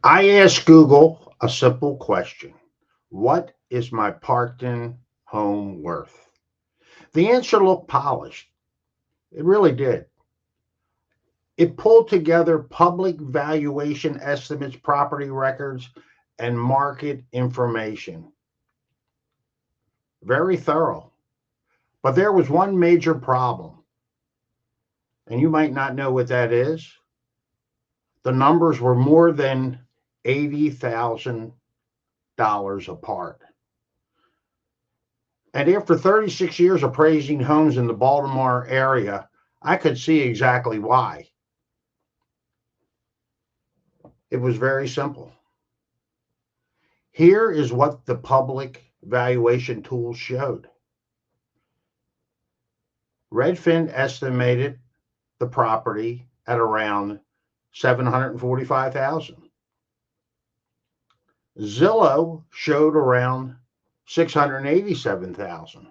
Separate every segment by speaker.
Speaker 1: I asked Google a simple question. What is my Parkton home worth? The answer looked polished. It really did. It pulled together public valuation estimates, property records, and market information. Very thorough. But there was one major problem, and you might not know what that is. The numbers were more than $80,000 apart. And after 36 years appraising homes in the Baltimore area, I could see exactly why. It was very simple. Here is what the public valuation tools showed. Redfin estimated the property at around 745,000. Zillow showed around 687,000.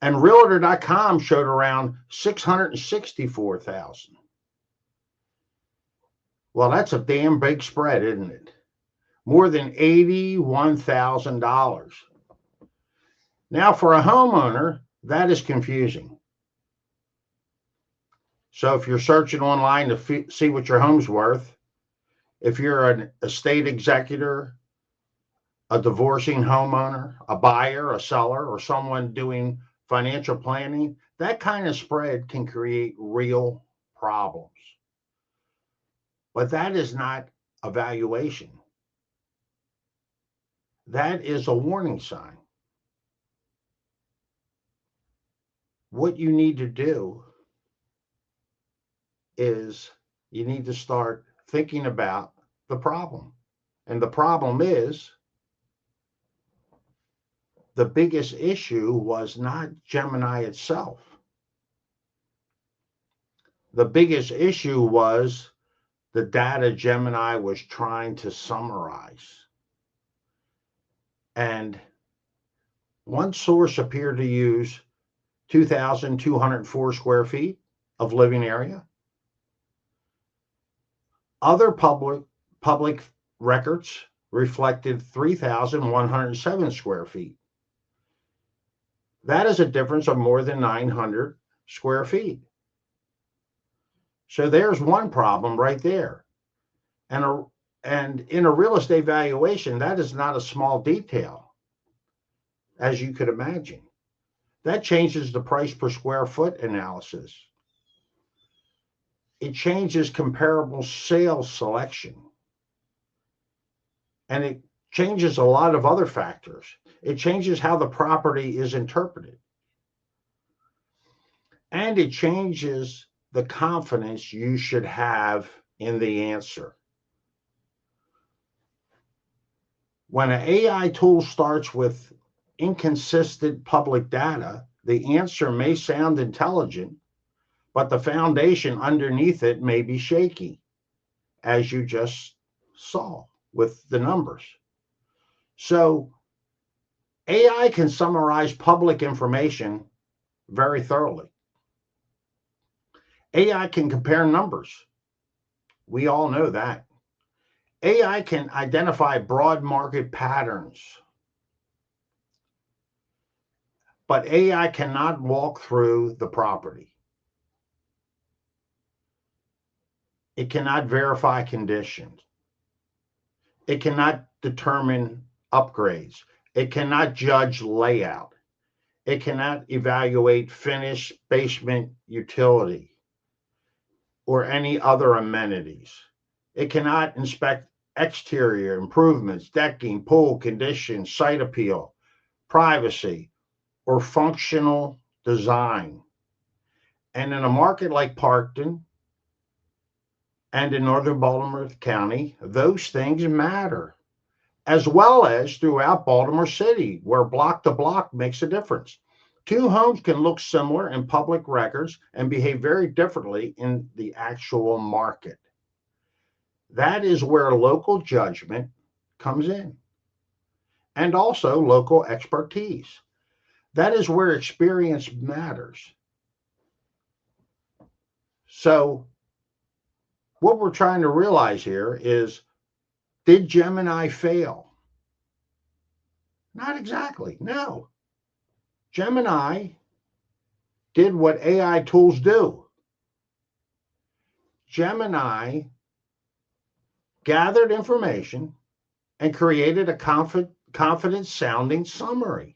Speaker 1: And realtor.com showed around 664,000. Well, that's a damn big spread, isn't it? More than $81,000. Now, for a homeowner, that is confusing. So if you're searching online to see what your home's worth, if you're an estate executor, a divorcing homeowner, a buyer, a seller, or someone doing financial planning, that kind of spread can create real problems. But that is not a valuation. That is a warning sign. What you need to do is you need to start thinking about the problem. And the problem is the biggest issue was not Gemini itself. The biggest issue was the data Gemini was trying to summarize. And one source appeared to use 2,204 square feet of living area. Other public records reflected 3,107 square feet. That is a difference of more than 900 square feet. So there's one problem right there. And in a real estate valuation, that is not a small detail, as you could imagine. That changes the price per square foot analysis. It changes comparable sales selection. And it changes a lot of other factors. It changes how the property is interpreted. And it changes the confidence you should have in the answer. When an AI tool starts with inconsistent public data, the answer may sound intelligent, but the foundation underneath it may be shaky, as you just saw with the numbers. So AI can summarize public information very thoroughly. AI can compare numbers. We all know that. AI can identify broad market patterns. But AI cannot walk through the property. It cannot verify conditions. It cannot determine upgrades. It cannot judge layout. It cannot evaluate finish, basement, utility, or any other amenities. It cannot inspect exterior improvements, decking, pool conditions, site appeal, privacy, or functional design. And in a market like Parkton and in northern Baltimore County, those things matter, as well as throughout Baltimore City, where block to block makes a difference. Two homes can look similar in public records and behave very differently in the actual market. That is where local judgment comes in, and also local expertise. That is where experience matters. So what we're trying to realize here is, did Gemini fail? Not exactly. No. Gemini did what AI tools do. Gemini gathered information and created a confident sounding summary.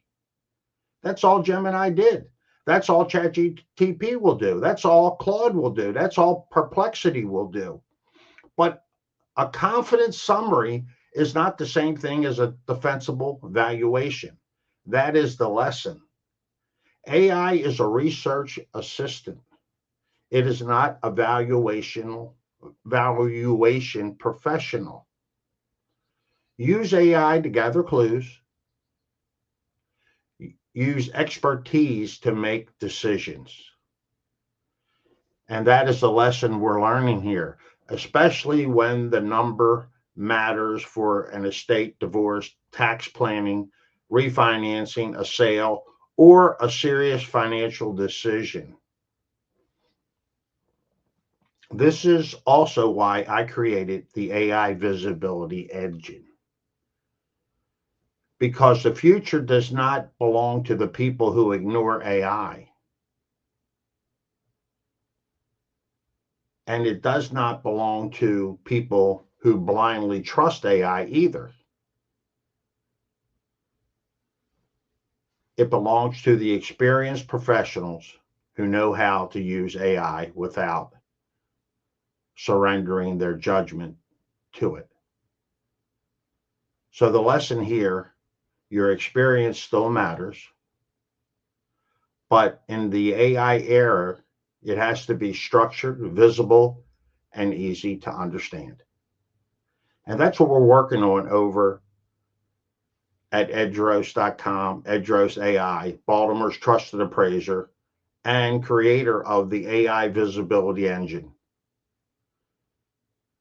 Speaker 1: That's all Gemini did. That's all ChatGPT will do. That's all Claude will do. That's all Perplexity will do. But a confident summary is not the same thing as a defensible valuation. That is the lesson. AI is a research assistant. It is not a valuation professional. Use AI to gather clues. Use expertise to make decisions. And that is the lesson we're learning here, especially when the number matters for an estate, divorce, tax planning, refinancing, a sale, or a serious financial decision. This is also why I created the AI visibility engine. Because the future does not belong to the people who ignore AI. And it does not belong to people who blindly trust AI either. It belongs to the experienced professionals who know how to use AI without surrendering their judgment to it. So the lesson here, your experience still matters, but in the AI era, it has to be structured, visible, and easy to understand. And that's what we're working on over at edrost.com, Edrost AI, Baltimore's trusted appraiser and creator of the AI visibility engine.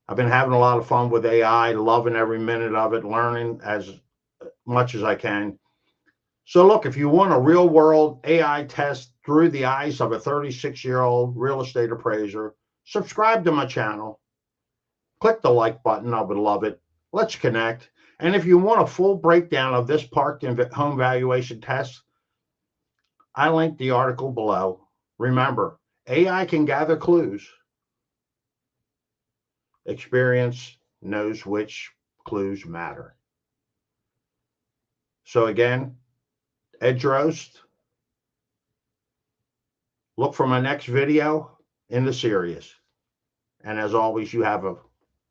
Speaker 1: I've been having a lot of fun with AI, loving every minute of it, learning as much as I can. So look, if you want a real world AI test through the eyes of a 36-year-old real estate appraiser, subscribe to my channel. Click the like button. I would love it. Let's connect. And if you want a full breakdown of this Parkton home valuation test, I linked the article below. Remember, AI can gather clues. Experience knows which clues matter. So again, Ed Drost, look for my next video in the series. And as always, you have a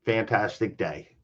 Speaker 1: fantastic day.